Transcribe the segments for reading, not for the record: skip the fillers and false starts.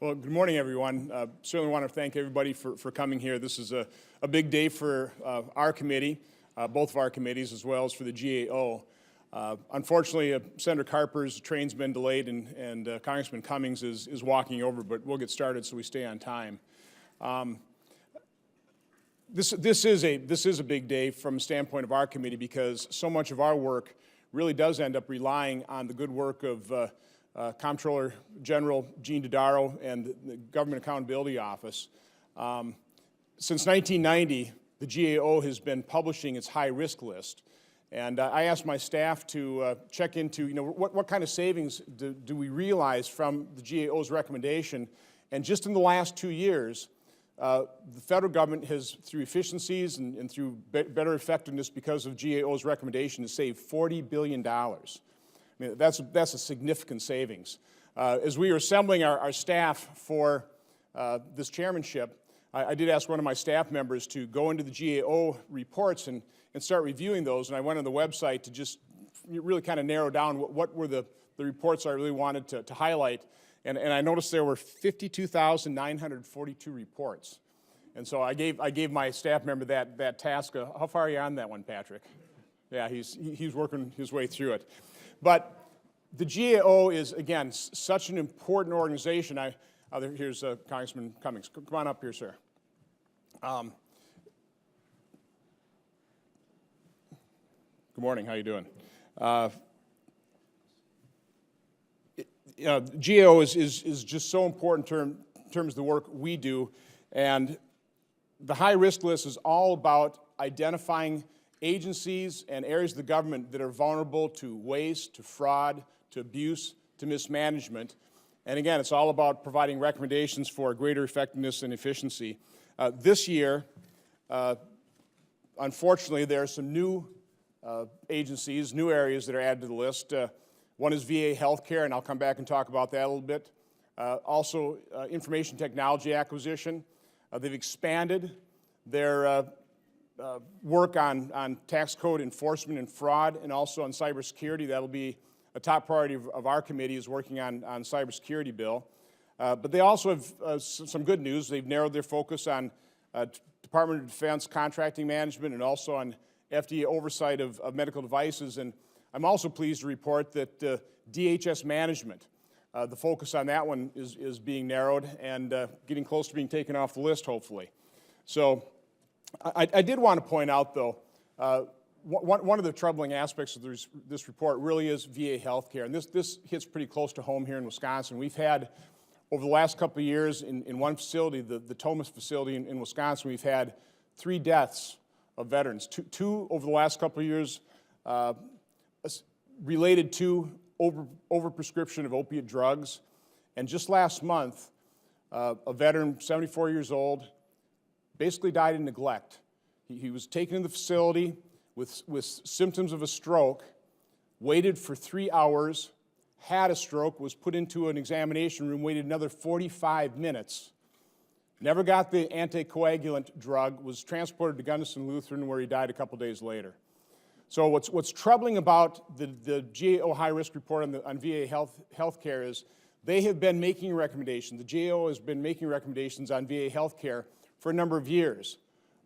Well, good morning, everyone. Certainly want to thank everybody for coming here. This is a big day for our committee, both of our committees, as well as for the GAO. Unfortunately, Senator Carper's train's been delayed, and Congressman Cummings is walking over, but we'll get started so we stay on time. This is a big day from the standpoint of our committee because so much of our work really does end up relying on the good work of Comptroller General Gene Dodaro and the Government Accountability Office. Since 1990, the GAO has been publishing its high-risk list. And I asked my staff to check into, what kind of savings do we realize from the GAO's recommendation. And just in the last 2 years, the federal government has, through efficiencies and through better effectiveness because of GAO's recommendation, has saved $40 billion. I mean, that's a significant savings. As we were assembling our staff for this chairmanship, I did ask one of my staff members to go into the GAO reports and start reviewing those, and I went on the website to just really kind of narrow down what were the reports I really wanted to highlight, and I noticed there were 52,942 reports. And so I gave my staff member that task. How far are you on that one, Patrick? Yeah, he's working his way through it. But the GAO is, again, such an important organization. Here's Congressman Cummings. Come on up here, sir. Good morning. How you doing? GAO is just so important in terms of the work we do, and the high-risk list is all about identifying agencies and areas of the government that are vulnerable to waste, to fraud, to abuse, to mismanagement. And again, it's all about providing recommendations for greater effectiveness and efficiency. This year, unfortunately, there are some new agencies, new areas that are added to the list. One is VA healthcare, and I'll come back and talk about that a little bit. Also, information technology acquisition. They've expanded their work on tax code enforcement and fraud, and also on cybersecurity. That'll be a top priority of our committee, is working on cybersecurity bill. But they also have some good news. They've narrowed their focus on Department of Defense contracting management and also on FDA oversight of medical devices. And I'm also pleased to report that DHS management, the focus on that one is being narrowed and getting close to being taken off the list, hopefully. So I did want to point out, though, one of the troubling aspects of this report really is VA healthcare, and this hits pretty close to home here in Wisconsin. We've had, over the last couple of years, in one facility, the Thomas facility in Wisconsin, we've had 3 deaths of veterans, two over the last couple of years related to overprescription of opiate drugs, and just last month, a veteran, 74 years old, basically died in neglect. He was taken to the facility with symptoms of a stroke, waited for 3 hours, had a stroke, was put into an examination room, waited another 45 minutes, never got the anticoagulant drug, was transported to Gunnison Lutheran, where he died a couple days later. So what's troubling about the GAO high-risk report on VA healthcare is they have been making recommendations. The GAO has been making recommendations on VA healthcare for a number of years.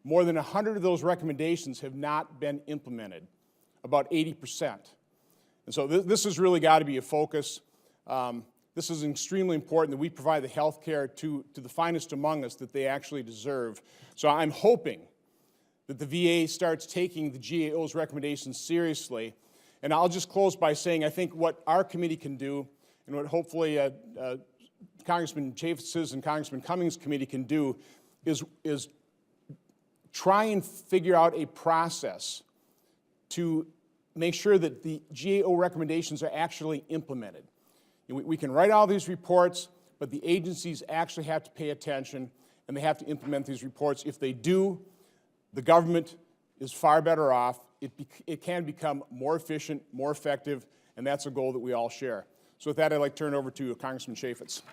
More than 100 of those recommendations have not been implemented, about 80%. And so this has really got to be a focus. This is extremely important that we provide the health care to the finest among us that they actually deserve. So I'm hoping that the VA starts taking the GAO's recommendations seriously. And I'll just close by saying I think what our committee can do, and what hopefully Congressman Chaffetz's and Congressman Cummings' committee can do, is try and figure out a process to make sure that the GAO recommendations are actually implemented. We can write all these reports, but the agencies actually have to pay attention, and they have to implement these reports. If they do, the government is far better off. It can become more efficient, more effective, and that's a goal that we all share. So with that, I'd like to turn it over to Congressman Chaffetz.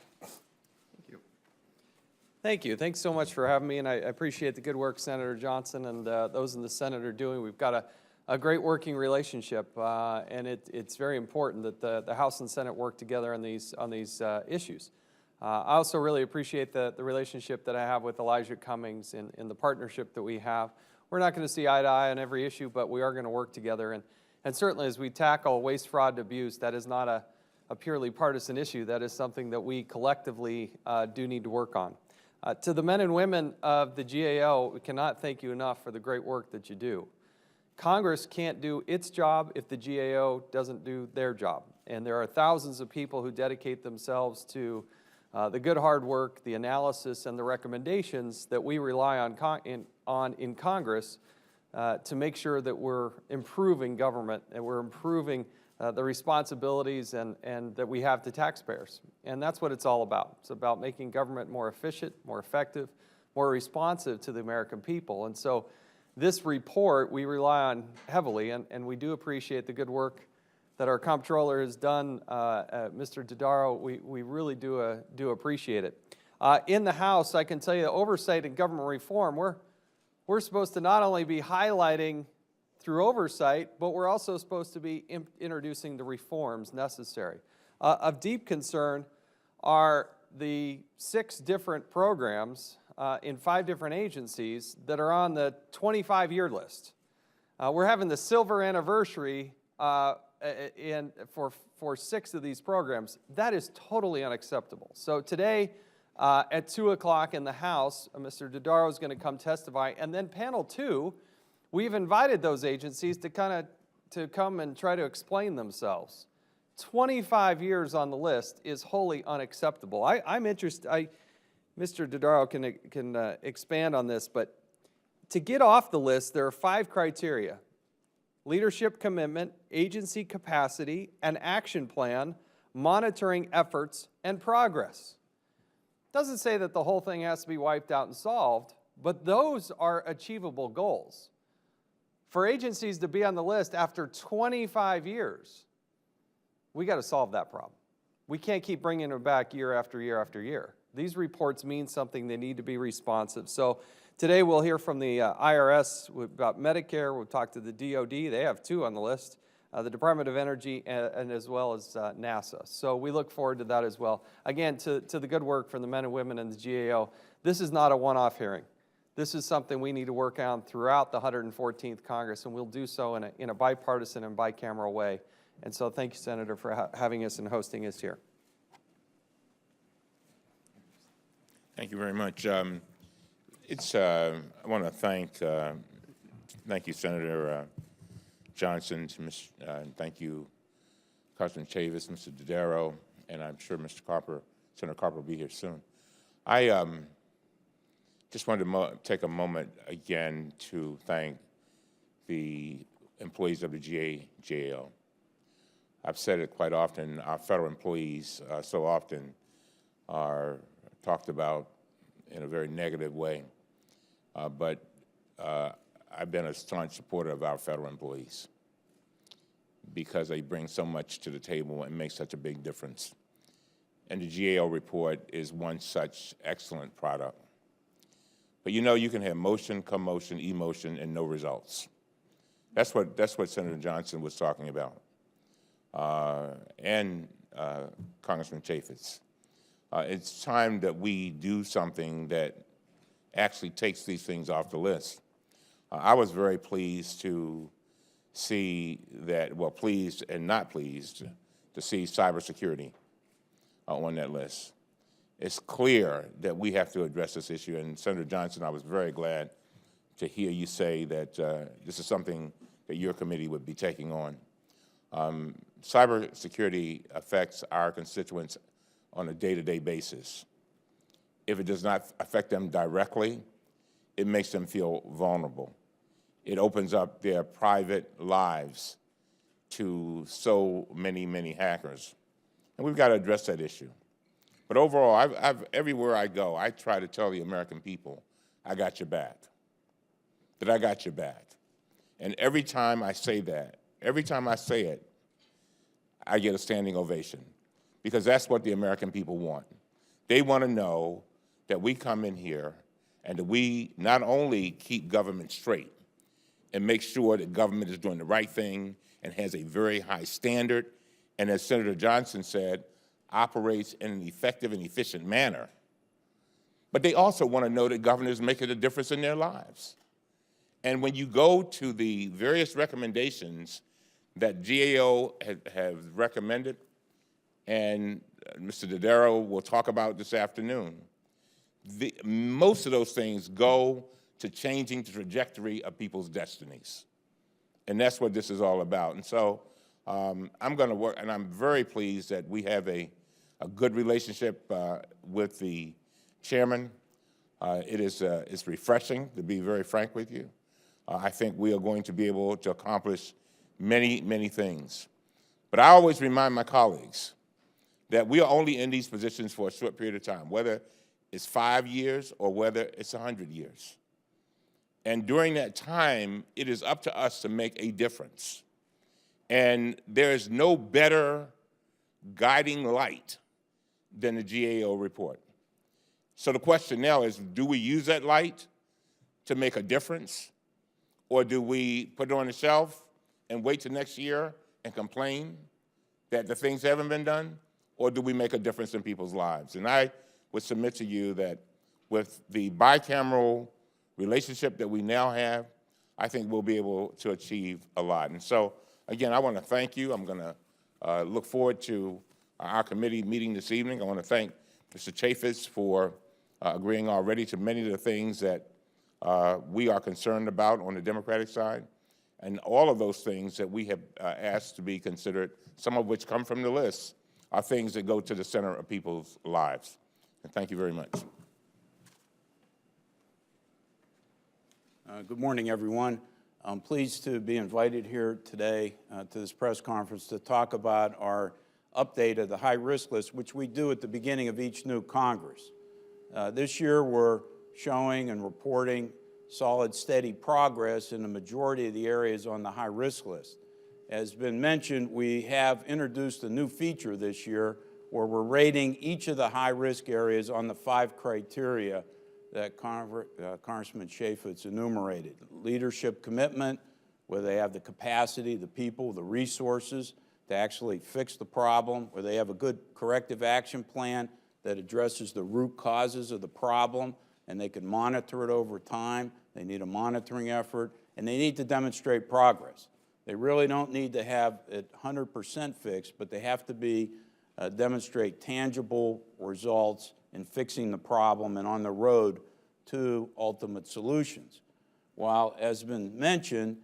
Thank you. Thanks so much for having me, and I appreciate the good work Senator Johnson and those in the Senate are doing. We've got a great working relationship, and it's very important that the House and Senate work together on these issues. I also really appreciate the relationship that I have with Elijah Cummings in the partnership that we have. We're not going to see eye to eye on every issue, but we are going to work together. And certainly as we tackle waste, fraud, and abuse, that is not a purely partisan issue. That is something that we collectively do need to work on. To the men and women of the GAO, we cannot thank you enough for the great work that you do. Congress can't do its job if the GAO doesn't do their job. And there are thousands of people who dedicate themselves to the good hard work, the analysis, and the recommendations that we rely on in Congress to make sure that we're improving government and we're improving the responsibilities and that we have to taxpayers. And that's what it's all about. It's about making government more efficient, more effective, more responsive to the American people. And so this report we rely on heavily, and we do appreciate the good work that our comptroller has done, Mr. Dodaro. We really do appreciate it. In the House, I can tell you that oversight and government reform, we're supposed to not only be highlighting through oversight, but we're also supposed to be introducing the reforms necessary. Of deep concern are the 6 different programs in 5 different agencies that are on the 25-year list. We're having the silver anniversary for 6 of these programs. That is totally unacceptable. So today at 2 o'clock in the House, Mr. Dodaro is going to come testify, and then panel 2, we've invited those agencies to come and try to explain themselves. 25 years on the list is wholly unacceptable. I'm interested. Mr. Dodaro can expand on this, but to get off the list, there are 5 criteria: leadership commitment, agency capacity, an action plan, monitoring efforts, and progress. Doesn't say that the whole thing has to be wiped out and solved, but those are achievable goals. For agencies to be on the list after 25 years, we got to solve that problem. We can't keep bringing them back year after year after year. These reports mean something. They need to be responsive. So today we'll hear from the IRS about Medicare. We'll talk to the DOD. They have 2 on the list, the Department of Energy and as well as NASA. So we look forward to that as well. Again, to the good work from the men and women in the GAO, this is not a one-off hearing. This is something we need to work on throughout the 114th Congress, and we'll do so in a bipartisan and bicameral way. And so thank you, Senator, for having us and hosting us here. Thank you very much. I want to thank you, Senator Johnson, thank you, Congressman Chavis, Mr. Dodaro, and I'm sure Senator Carper will be here soon. I just wanted to take a moment again to thank the employees of the GAO. I've said it quite often, our federal employees so often are talked about in a very negative way, but I've been a staunch supporter of our federal employees because they bring so much to the table and make such a big difference. And the GAO report is one such excellent product. But you know, you can have motion, commotion, emotion, and no results. That's what Senator Johnson was talking about, and Congressman Chaffetz. It's time that we do something that actually takes these things off the list. I was very pleased to see that, well, pleased and not pleased to see cybersecurity on that list. It's clear that we have to address this issue, and Senator Johnson, I was very glad to hear you say that this is something that your committee would be taking on. Cybersecurity affects our constituents on a day-to-day basis. If it does not affect them directly, it makes them feel vulnerable. It opens up their private lives to so many, many hackers. And we've got to address that issue. But overall, everywhere I go, I try to tell the American people, I got your back, that I got your back. And every time I say that, every time I say it, I get a standing ovation, because that's what the American people want. They want to know that we come in here and that we not only keep government straight and make sure that government is doing the right thing and has a very high standard, and as Senator Johnson said, operates in an effective and efficient manner. But they also want to know that governors make a difference in their lives. And when you go to the various recommendations that GAO have recommended, and Mr. Dodaro will talk about this afternoon, most of those things go to changing the trajectory of people's destinies. And that's what this is all about. And so I'm going to work, and I'm very pleased that we have a good relationship with the chairman. It's refreshing, to be very frank with you. I think we are going to be able to accomplish many, many things. But I always remind my colleagues that we are only in these positions for a short period of time, whether it's 5 years or whether it's 100 years. And during that time, it is up to us to make a difference. And there is no better guiding light than the GAO report. So the question now is, do we use that light to make a difference? Or do we put it on the shelf and wait till next year and complain that the things haven't been done? Or do we make a difference in people's lives? And I would submit to you that with the bicameral relationship that we now have, I think we'll be able to achieve a lot. And so, again, I want to thank you. I'm going to look forward to our committee meeting this evening. I want to thank Mr. Chaffetz for agreeing already to many of the things that we are concerned about on the Democratic side, and all of those things that we have asked to be considered, some of which come from the list, are things that go to the center of people's lives. And thank you very much. Good morning, everyone. I'm pleased to be invited here today to this press conference to talk about our update of the high-risk list, which we do at the beginning of each new Congress. This year, we're showing and reporting solid, steady progress in the majority of the areas on the high-risk list. As been mentioned, we have introduced a new feature this year where we're rating each of the high-risk areas on the 5 criteria that Congressman Chaffetz enumerated. Leadership commitment, where they have the capacity, the people, the resources to actually fix the problem, where they have a good corrective action plan that addresses the root causes of the problem, and they can monitor it over time. They need a monitoring effort, and they need to demonstrate progress. They really don't need to have it 100% fixed, but they have to demonstrate tangible results in fixing the problem and on the road to ultimate solutions. While, as been mentioned,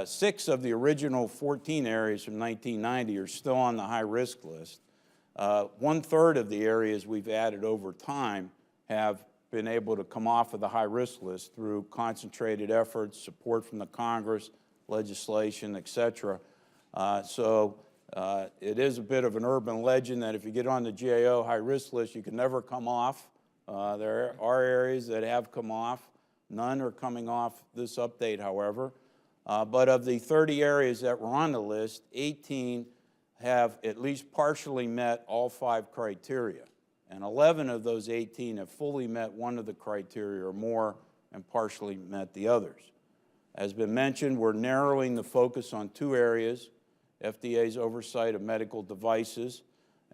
6 of the original 14 areas from 1990 are still on the high-risk list. 1/3 of the areas we've added over time have been able to come off of the high-risk list through concentrated efforts, support from the Congress, legislation, et cetera. It is a bit of an urban legend that if you get on the GAO high-risk list, you can never come off. There are areas that have come off. None are coming off this update, however. But of the 30 areas that were on the list, 18 have at least partially met all 5 criteria. And 11 of those 18 have fully met one of the criteria or more and partially met the others. As been mentioned, we're narrowing the focus on 2 areas: FDA's oversight of medical devices.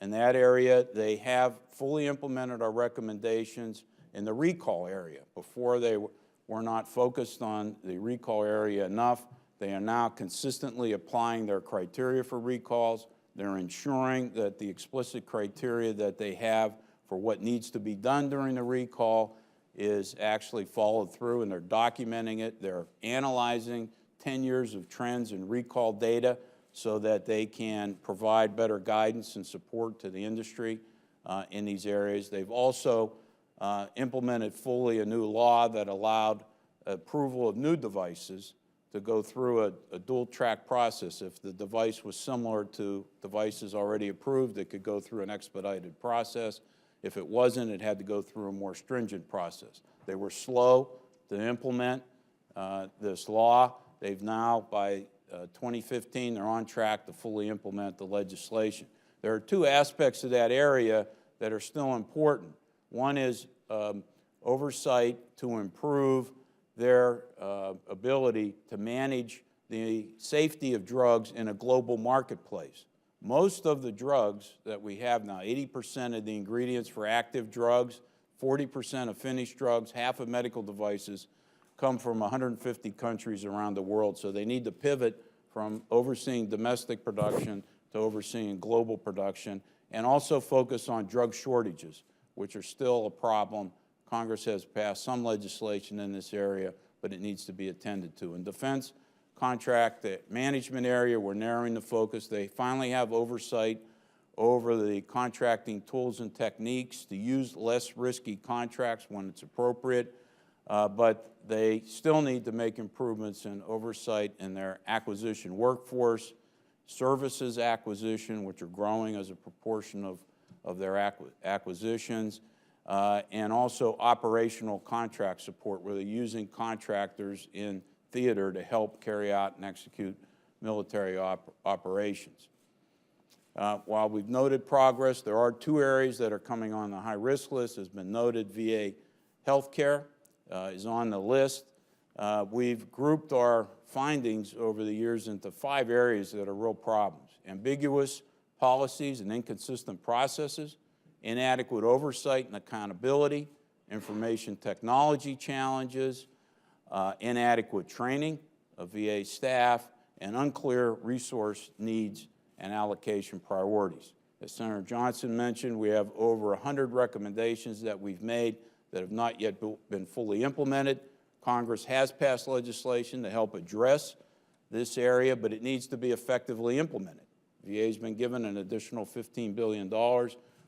In that area, they have fully implemented our recommendations in the recall area. Before, they were not focused on the recall area enough. They are now consistently applying their criteria for recalls. They're ensuring that the explicit criteria that they have for what needs to be done during the recall is actually followed through, and they're documenting it. They're analyzing 10 years of trends in recall data so that they can provide better guidance and support to the industry in these areas. They've also implemented fully a new law that allowed approval of new devices to go through a dual-track process. If the device was similar to devices already approved, it could go through an expedited process. If it wasn't, it had to go through a more stringent process. They were slow to implement this law. They've now, by 2015, they're on track to fully implement the legislation. There are 2 aspects of that area that are still important. One is oversight to improve their ability to manage the safety of drugs in a global marketplace. Most of the drugs that we have now, 80% of the ingredients for active drugs, 40% of finished drugs, half of medical devices, come from 150 countries around the world. So they need to pivot from overseeing domestic production to overseeing global production, and also focus on drug shortages, which are still a problem. Congress has passed some legislation in this area, but it needs to be attended to. In defense contract management area, we're narrowing the focus. They finally have oversight over the contracting tools and techniques to use less risky contracts when it's appropriate, but they still need to make improvements in oversight in their acquisition workforce, services acquisition, which are growing as a proportion of their acquisitions, and also operational contract support, where they're using contractors in theater to help carry out and execute military operations. While we've noted progress, there are 2 areas that are coming on the high-risk list. As been noted, VA healthcare is on the list. We've grouped our findings over the years into 5 areas that are real problems: ambiguous policies and inconsistent processes, inadequate oversight and accountability, information technology challenges, inadequate training of VA staff, and unclear resource needs and allocation priorities. As Senator Johnson mentioned, we have over 100 recommendations that we've made that have not yet been fully implemented. Congress has passed legislation to help address this area, but it needs to be effectively implemented. VA has been given an additional $15 billion.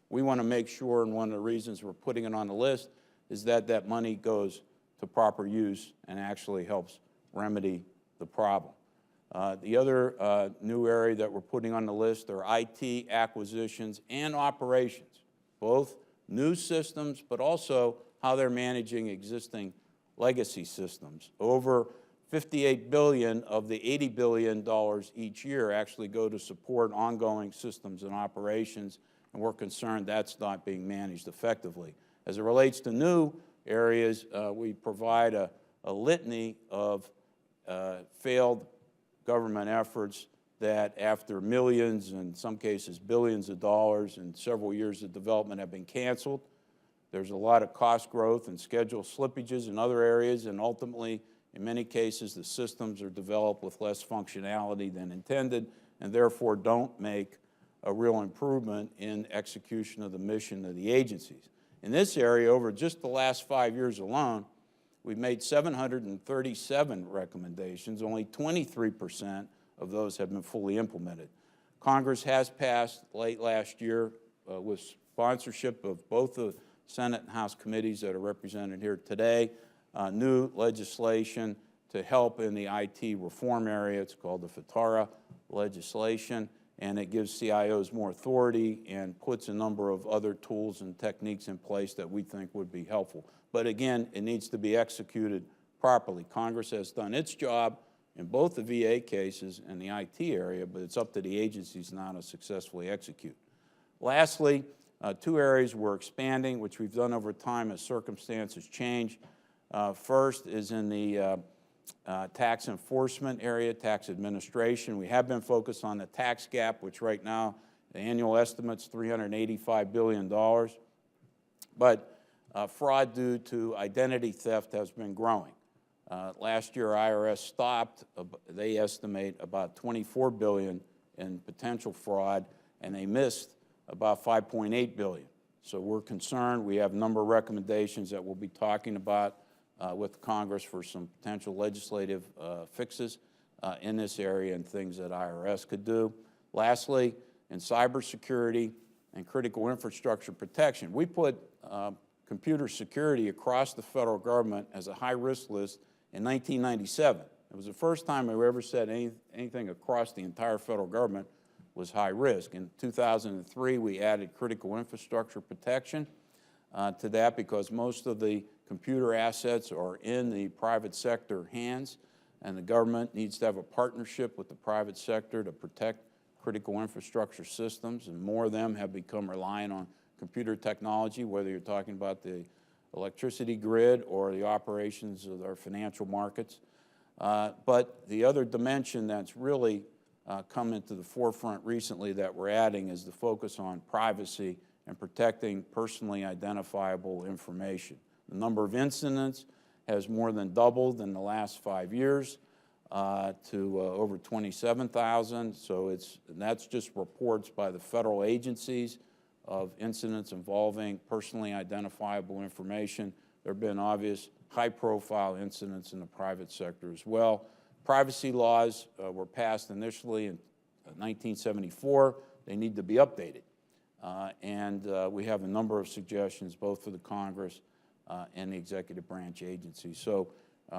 We want to make sure, and one of the reasons we're putting it on the list, is that that money goes to proper use and actually helps remedy the problem. The other new area that we're putting on the list are IT acquisitions and operations, both new systems, but also how they're managing existing legacy systems. Over $58 billion of the $80 billion each year actually go to support ongoing systems and operations, and we're concerned that's not being managed effectively. As it relates to new areas, we provide a litany of failed government efforts that, after millions, in some cases billions of dollars and several years of development, have been canceled. There's a lot of cost growth and schedule slippages in other areas, and ultimately, in many cases, the systems are developed with less functionality than intended, and therefore don't make a real improvement in execution of the mission of the agencies. In this area, over just the last 5 years alone, we've made 737 recommendations. Only 23% of those have been fully implemented. Congress has passed late last year, with sponsorship of both the Senate and House committees that are represented here today, new legislation to help in the IT reform area. It's called the FITARA legislation, and it gives CIOs more authority and puts a number of other tools and techniques in place that we think would be helpful. But again, it needs to be executed properly. Congress has done its job in both the VA cases and the IT area, but it's up to the agencies now to successfully execute. Lastly, 2 areas we're expanding, which we've done over time as circumstances change. First is in the tax enforcement area, tax administration. We have been focused on the tax gap, which right now the annual estimate's $385 billion. But fraud due to identity theft has been growing. Last year, IRS stopped, they estimate, about $24 billion in potential fraud, and they missed about $5.8 billion. So we're concerned. We have a number of recommendations that we'll be talking about with Congress for some potential legislative fixes in this area and things that IRS could do. Lastly, in cybersecurity and critical infrastructure protection, we put computer security across the federal government as a high-risk list in 1997. It was the first time we ever said anything across the entire federal government was high risk. In 2003, we added critical infrastructure protection to that because most of the computer assets are in the private sector hands, and the government needs to have a partnership with the private sector to protect critical infrastructure systems, and more of them have become reliant on computer technology, whether you're talking about the electricity grid or the operations of our financial markets. But the other dimension that's really come into the forefront recently that we're adding is the focus on privacy and protecting personally identifiable information. The number of incidents has more than doubled in the last 5 years to over 27,000. So that's just reports by the federal agencies of incidents involving personally identifiable information. There have been obvious high-profile incidents in the private sector as well. Privacy laws were passed initially in 1974. They need to be updated. And we have a number of suggestions both for the Congress and the executive branch agencies. So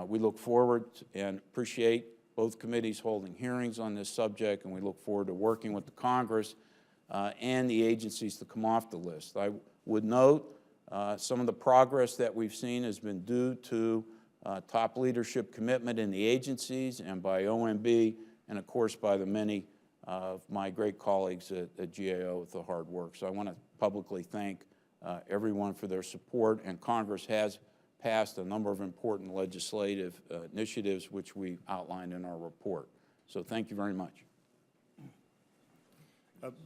we look forward and appreciate both committees holding hearings on this subject, and we look forward to working with the Congress and the agencies to come off the list. I would note some of the progress that we've seen has been due to top leadership commitment in the agencies and by OMB, and of course by the many of my great colleagues at GAO with the hard work. So I want to publicly thank everyone for their support, and Congress has passed a number of important legislative initiatives which we outlined in our report. So thank you very much.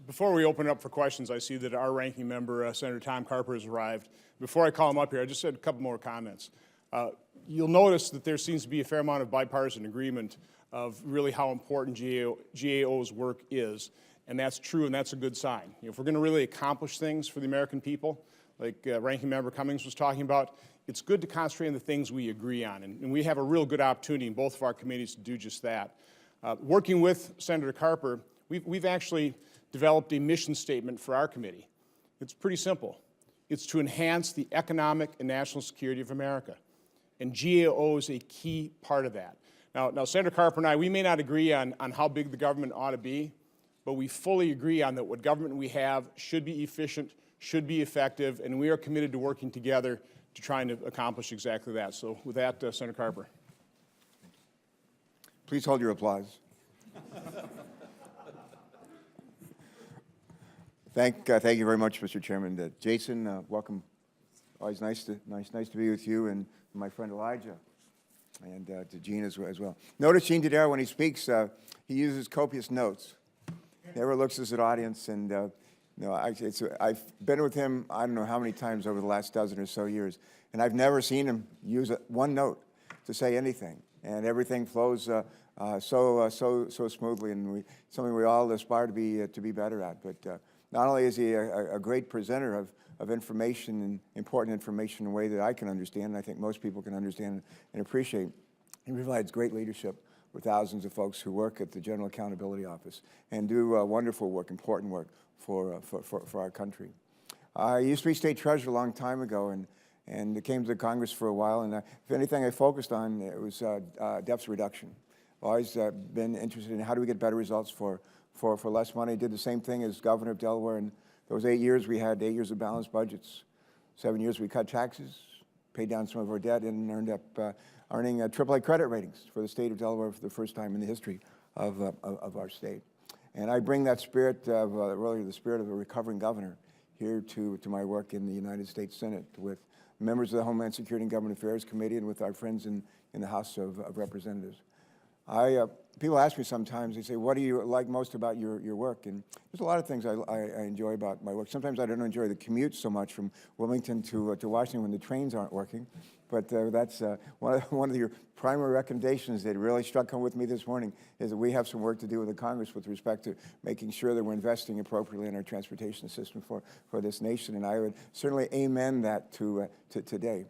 Before we open up for questions, I see that our ranking member, Senator Tom Carper, has arrived. Before I call him up here, I just had a couple more comments. You'll notice that there seems to be a fair amount of bipartisan agreement of really how important GAO's work is, and that's true, and that's a good sign. If we're going to really accomplish things for the American people, like Ranking Member Cummings was talking about, it's good to concentrate on the things we agree on, and we have a real good opportunity in both of our committees to do just that. Working with Senator Carper, we've actually developed a mission statement for our committee. It's pretty simple. It's to enhance the economic and national security of America, and GAO is a key part of that. Now, Senator Carper and I, we may not agree on how big the government ought to be, but we fully agree on that what government we have should be efficient, should be effective, and we are committed to working together to trying to accomplish exactly that. So with that, Senator Carper. Please hold your applause. Thank you very much, Mr. Chairman. Jason, welcome. Always nice to be with you and my friend Elijah, and to Gene as well. Notice Gene Dodaro, when he speaks, he uses copious notes. Never looks at the audience, and I've been with him I don't know how many times over the last dozen or so years, and I've never seen him use one note to say anything, and everything flows so smoothly, and something we all aspire to be better at. But not only is he a great presenter of information and important information in a way that I can understand, and I think most people can understand and appreciate, he provides great leadership for thousands of folks who work at the General Accountability Office and do wonderful work, important work for our country. I used to be state treasurer a long time ago, and came to Congress for a while, and if anything I focused on, it was deficit reduction. I've always been interested in how do we get better results for less money. Did the same thing as governor of Delaware, and those 8 years we had 8 years of balanced budgets. 7 years we cut taxes, paid down some of our debt, and ended up earning AAA credit ratings for the state of Delaware for the first time in the history of our state. And I bring that spirit of, really the spirit of a recovering governor here to my work in the United States Senate with members of the Homeland Security and Government Affairs Committee and with our friends in the House of Representatives. People ask me sometimes, they say, what do you like most about your work? And there's a lot of things I enjoy about my work. Sometimes I don't enjoy the commute so much from Wilmington to Washington when the trains aren't working. But that's one of your primary recommendations that really struck home with me this morning is that we have some work to do with the Congress with respect to making sure that we're investing appropriately in our transportation system for this nation. And I would certainly amen that today.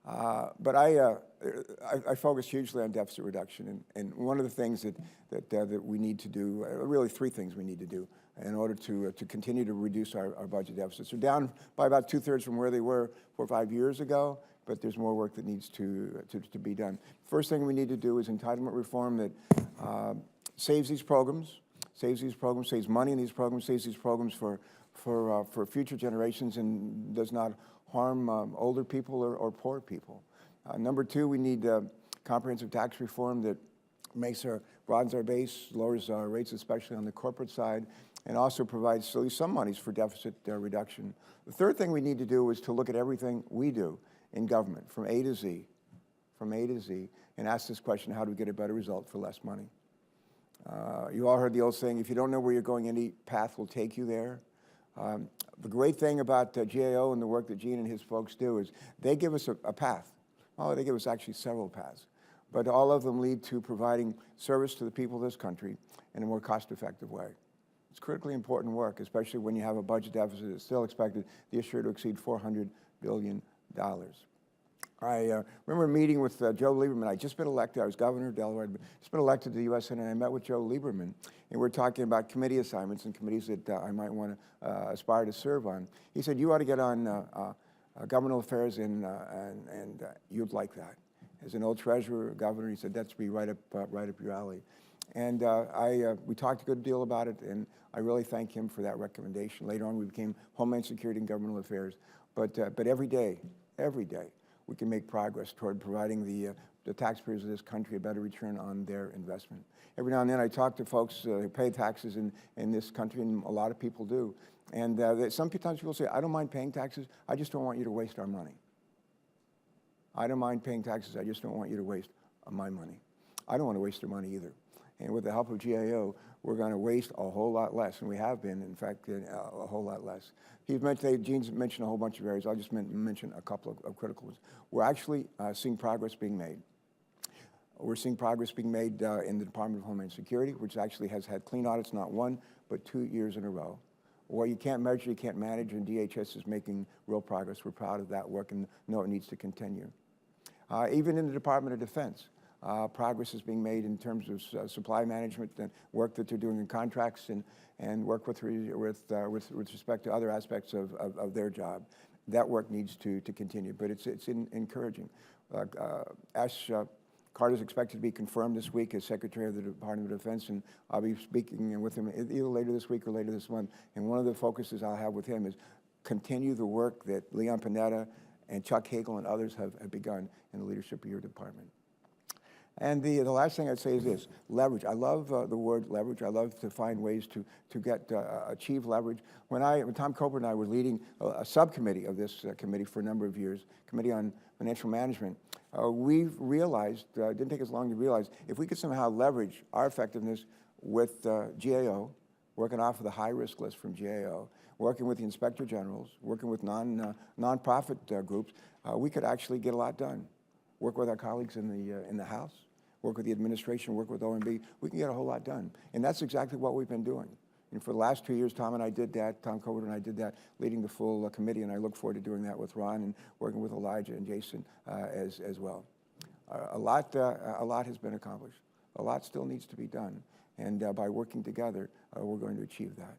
But I focus hugely on deficit reduction, and one of the things that we need to do, really three things we need to do in order to continue to reduce our budget deficits. We're down by about 2/3 from where they were 4 or 5 years ago, but there's more work that needs to be done. First thing we need to do is entitlement reform that saves these programs, saves money in these programs, saves these programs for future generations, and does not harm older people or poor people. Number two, we need comprehensive tax reform that broadens our base, lowers our rates, especially on the corporate side, and also provides at least some monies for deficit reduction. The third thing we need to do is to look at everything we do in government from A to Z, and ask this question, how do we get a better result for less money? You all heard the old saying, if you don't know where you're going, any path will take you there. The great thing about GAO and the work that Gene and his folks do is they give us a path. Oh, they give us actually several paths. But all of them lead to providing service to the people of this country in a more cost-effective way. It's critically important work, especially when you have a budget deficit that's still expected this year to exceed $400 billion. I remember meeting with Joe Lieberman. I'd just been elected. I was governor of Delaware. I'd just been elected to the U.S. Senate. And I met with Joe Lieberman, and we were talking about committee assignments and committees that I might want to aspire to serve on. He said, you ought to get on governmental affairs, and you'd like that. As an old treasurer, governor, he said, that's be right up your alley. And we talked a good deal about it, and I really thank him for that recommendation. Later on, we became Homeland Security and Governmental Affairs. But every day, we can make progress toward providing the taxpayers of this country a better return on their investment. Every now and then I talk to folks who pay taxes in this country, and a lot of people do. And sometimes people say, I don't mind paying taxes, I just don't want you to waste our money. I don't mind paying taxes, I just don't want you to waste my money. I don't want to waste their money either. And with the help of GAO, we're going to waste a whole lot less, and we have been, in fact, a whole lot less. Gene's mentioned a whole bunch of areas. I'll just mention a couple of critical ones. We're actually seeing progress being made. We're seeing progress being made in the Department of Homeland Security, which actually has had clean audits not 1, but 2 years in a row. What you can't measure, you can't manage, and DHS is making real progress. We're proud of that work and know it needs to continue. Even in the Department of Defense, progress is being made in terms of supply management and work that they're doing in contracts and work with respect to other aspects of their job. That work needs to continue, but it's encouraging. Ash Carter is expected to be confirmed this week as Secretary of the Department of Defense, and I'll be speaking with him either later this week or later this month. And one of the focuses I'll have with him is continue the work that Leon Panetta and Chuck Hagel and others have begun in the leadership of your department. And the last thing I'd say is this: leverage. I love the word leverage. I love to find ways to achieve leverage. When Tom Coburn and I were leading a subcommittee of this committee for a number of years, Committee on Financial Management, we realized, it didn't take us long to realize, if we could somehow leverage our effectiveness with GAO, working off of the high-risk list from GAO, working with the Inspector Generals, working with nonprofit groups, we could actually get a lot done. Work with our colleagues in the House, work with the administration, work with OMB, we can get a whole lot done. And that's exactly what we've been doing. And for the last 2 years, Tom and I did that, Tom Coburn and I did that, leading the full committee, and I look forward to doing that with Ron and working with Elijah and Jason as well. A lot has been accomplished. A lot still needs to be done. And by working together, we're going to achieve that.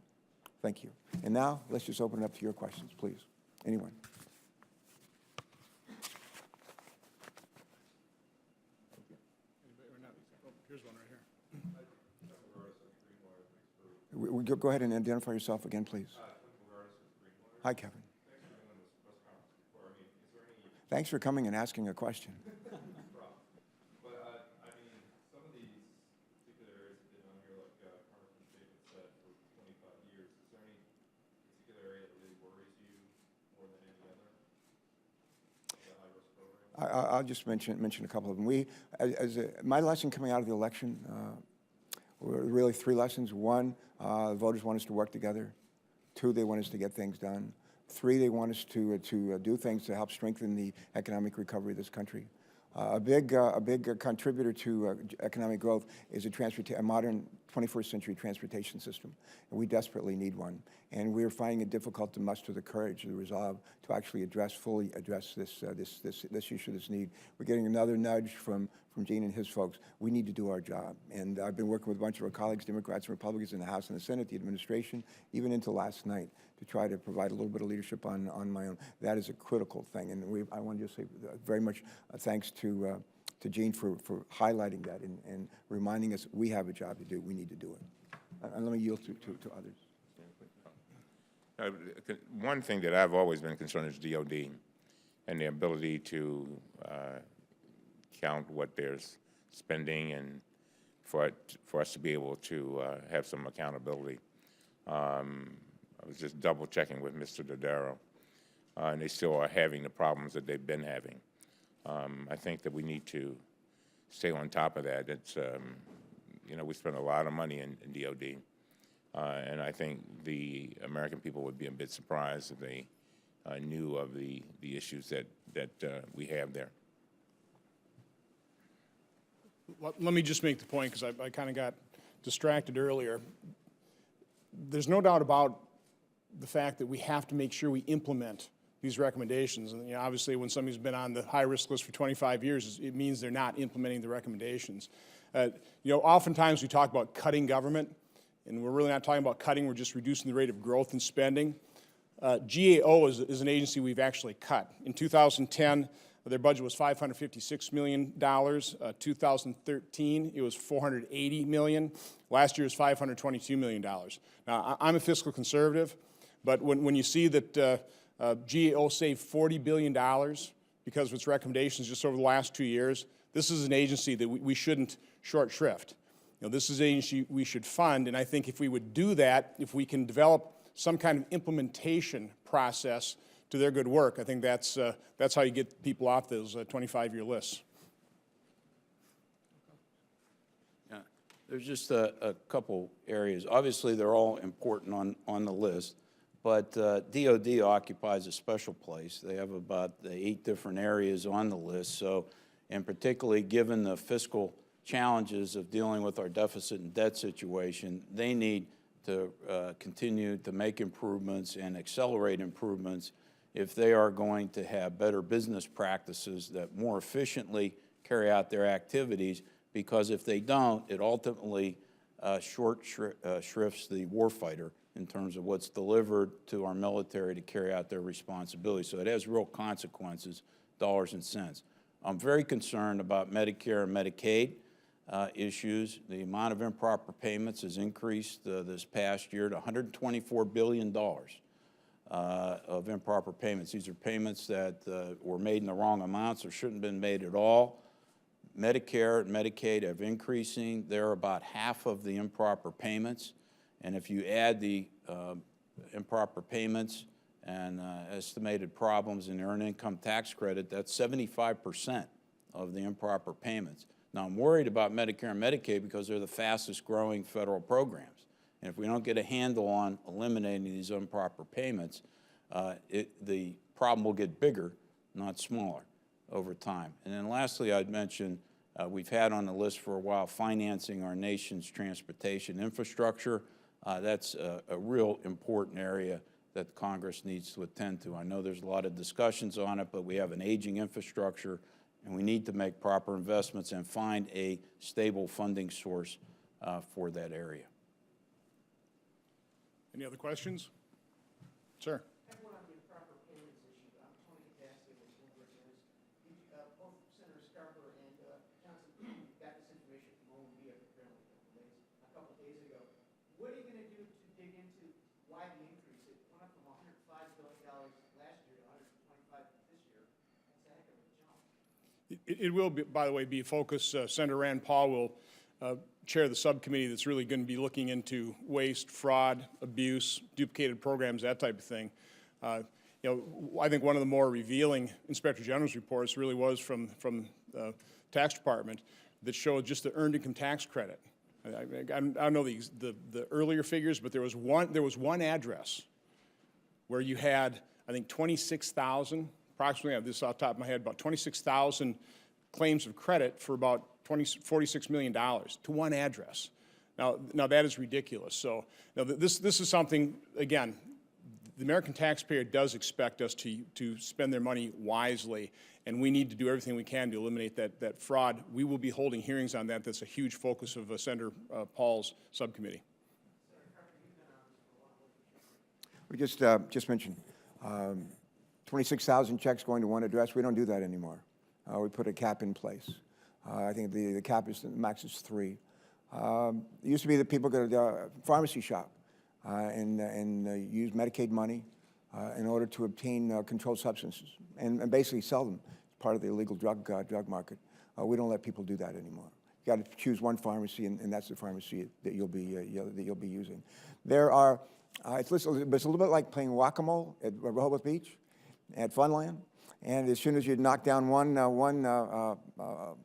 Thank you. And now, let's just open it up to your questions, please. Anyone? Here's one right here. Go ahead and identify yourself again, please. Hi, Kevin. Thanks for coming and asking a question. I'll just mention a couple of them. My lesson coming out of the election were really 3 lessons. 1, voters want us to work together. 2, they want us to get things done. 3, they want us to do things to help strengthen the economic recovery of this country. A big contributor to economic growth is a modern 21st century transportation system, and we desperately need one. And we're finding it difficult to muster the courage, the resolve to actually fully address this issue, this need. We're getting another nudge from Gene and his folks. We need to do our job. And I've been working with a bunch of our colleagues, Democrats and Republicans in the House and the Senate, the administration, even into last night, to try to provide a little bit of leadership on my own. That is a critical thing. And I want to just say very much thanks to Gene for highlighting that and reminding us we have a job to do. We need to do it. And let me yield to others. One thing that I've always been concerned is DOD and the ability to count what they're spending and for us to be able to have some accountability. I was just double checking with Mr. Dodaro, and they still are having the problems that they've been having. I think that we need to stay on top of that. It's you know, we spend a lot of money in DOD, and I think the American people would be a bit surprised if they knew of the issues that we have there. Let me just make the point, because I kind of got distracted earlier. There's no doubt about the fact that we have to make sure we implement these recommendations. And, you know, obviously, when somebody's been on the high-risk list for 25 years, it means they're not implementing the recommendations. You know, oftentimes we talk about cutting government, and we're really not talking about cutting, we're just reducing the rate of growth in spending. GAO is an agency we've actually cut. In 2010, their budget was $556 million. 2013, it was $480 million. Last year was $522 million. Now, I'm a fiscal conservative, but when you see that GAO saved $40 billion because of its recommendations just over the last 2 years, this is an agency that we shouldn't short shrift. You know, this is an agency we should fund, and I think if we would do that, if we can develop some kind of implementation process to their good work, I think that's how you get people off those 25-year lists. Yeah, there's just a couple areas. Obviously, they're all important on the list, but DOD occupies a special place. They have about 8 different areas on the list. So, and particularly given the fiscal challenges of dealing with our deficit and debt situation, they need to continue to make improvements and accelerate improvements if they are going to have better business practices that more efficiently carry out their activities, because if they don't, it ultimately shrifts the warfighter in terms of what's delivered to our military to carry out their responsibilities. So it has real consequences, dollars and cents. I'm very concerned about Medicare and Medicaid issues. The amount of improper payments has increased this past year to $124 billion. Of improper payments. These are payments that were made in the wrong amounts or shouldn't have been made at all. Medicare and Medicaid have increasing. They're about half of the improper payments. And if you add the improper payments and estimated problems in the earned income tax credit, that's 75% of the improper payments. Now, I'm worried about Medicare and Medicaid because they're the fastest growing federal programs. And if we don't get a handle on eliminating these improper payments, the problem will get bigger, not smaller, over time. And then lastly, I'd mention we've had on the list for a while financing our nation's transportation infrastructure. That's a real important area that Congress needs to attend to. I know there's a lot of discussions on it, but we have an aging infrastructure, and we need to make proper investments and find a stable funding source for that area. Any other questions? Sir. I have one on the improper payments issue. Tony Cassidy with Bloomberg News. Both Senator Scarborough and Johnson got this information from OMB apparently a couple days ago. What are you going to do to dig into why the increase? It went up from $105 billion last year to $125 this year. That's a heck of a jump. It will, by the way, be a focus. Senator Rand Paul will chair the subcommittee that's really going to be looking into waste, fraud, abuse, duplicated programs, that type of thing. You know, I think one of the more revealing Inspector General's reports really was from the tax department that showed just the earned income tax credit. I don't know the earlier figures, but there was one address where you had, I think, 26,000, approximately, I have this off the top of my head, about 26,000 claims of credit for about $46 million to one address. Now that is ridiculous. So now this is something, again, the American taxpayer does expect us to spend their money wisely, and we need to do everything we can to eliminate that fraud. We will be holding hearings on that. That's a huge focus of Senator Paul's subcommittee. We just mentioned 26,000 checks going to one address. We don't do that anymore. We put a cap in place. I think the cap is, the max is 3. It used to be that people go to the pharmacy shop and use Medicaid money in order to obtain controlled substances and basically sell them as part of the illegal drug market. We don't let people do that anymore. You got to choose one pharmacy, and that's the pharmacy that you'll be using. There are it's a little bit like playing whack-a-mole at Rehoboth Beach, at Funland. And as soon as you knock down one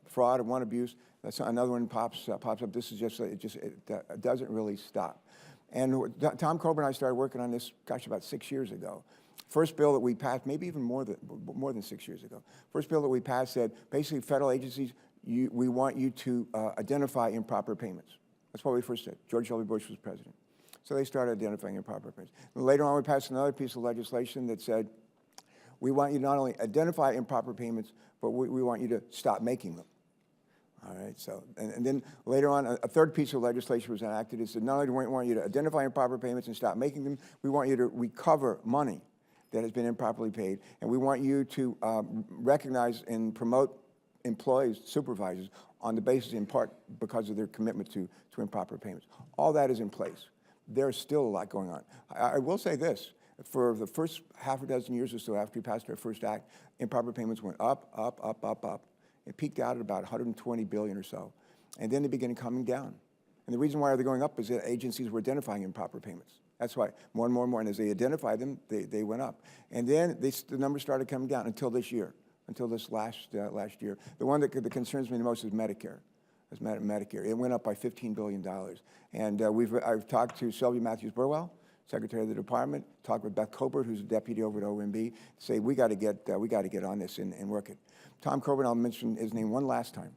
fraud and one abuse, that's another one pops up. This is it doesn't really stop. And Tom Coburn and I started working on this, gosh, about 6 years ago. First bill that we passed, maybe even more than 6 years ago. First bill that we passed said, basically, federal agencies, we want you to identify improper payments. That's what we first said. George W. Bush was president. So they started identifying improper payments. And later on, we passed another piece of legislation that said, we want you to not only identify improper payments, but we want you to stop making them. All right, so, and then later on, a third piece of legislation was enacted. It said, not only do we want you to identify improper payments and stop making them, we want you to recover money that has been improperly paid, and we want you to recognize and promote employees, supervisors, on the basis, in part, because of their commitment to improper payments. All that is in place. There's still a lot going on. I will say this. For the first half a dozen years or so after we passed our first act, improper payments went up, up, up, up, up. It peaked out at about 120 billion or so. And then they began coming down. And the reason why they're going up is that agencies were identifying improper payments. That's why more and more and more. And as they identified them, they went up. And then the numbers started coming down until this year, until this last year. The one that concerns me the most is Medicare. It's Medicare. It went up by $15 billion. And I've talked to Sylvia Matthews-Burwell, Secretary of the Department, talked with Beth Colbert, who's a deputy over at OMB, to say we got to get on this and work it. Tom Coburn, I'll mention his name one last time.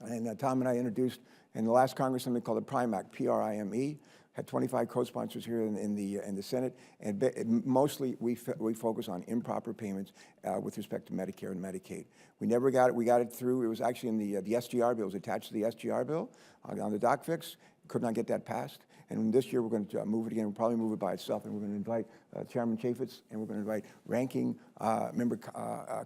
And Tom and I introduced in the last Congress something called the PRIME Act, P-R-I-M-E. Had 25 co-sponsors here in the Senate, and mostly we focus on improper payments with respect to Medicare and Medicaid. We never got it. We got it through. It was actually in the SGR bill. It was attached to the SGR bill on the doc fix. Could not get that passed. And this year we're going to move it again. We'll probably move it by itself, and we're going to invite Chairman Chaffetz, and we're going to invite Ranking Member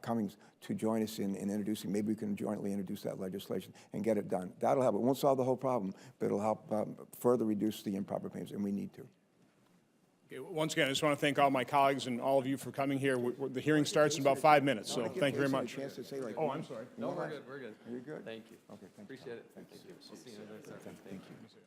Cummings to join us in introducing. Maybe we can jointly introduce that legislation and get it done. That'll help. It won't solve the whole problem, but it'll help further reduce the improper payments, and we need to. Okay, once again, I just want to thank all my colleagues and all of you for coming here. The hearing starts in about 5 minutes, so thank you very much. Oh, I'm sorry. No, we're good. We're good. You're good? Thank you. Okay, thank you. Appreciate it. Thank you. We'll see you in a minute. Thank you.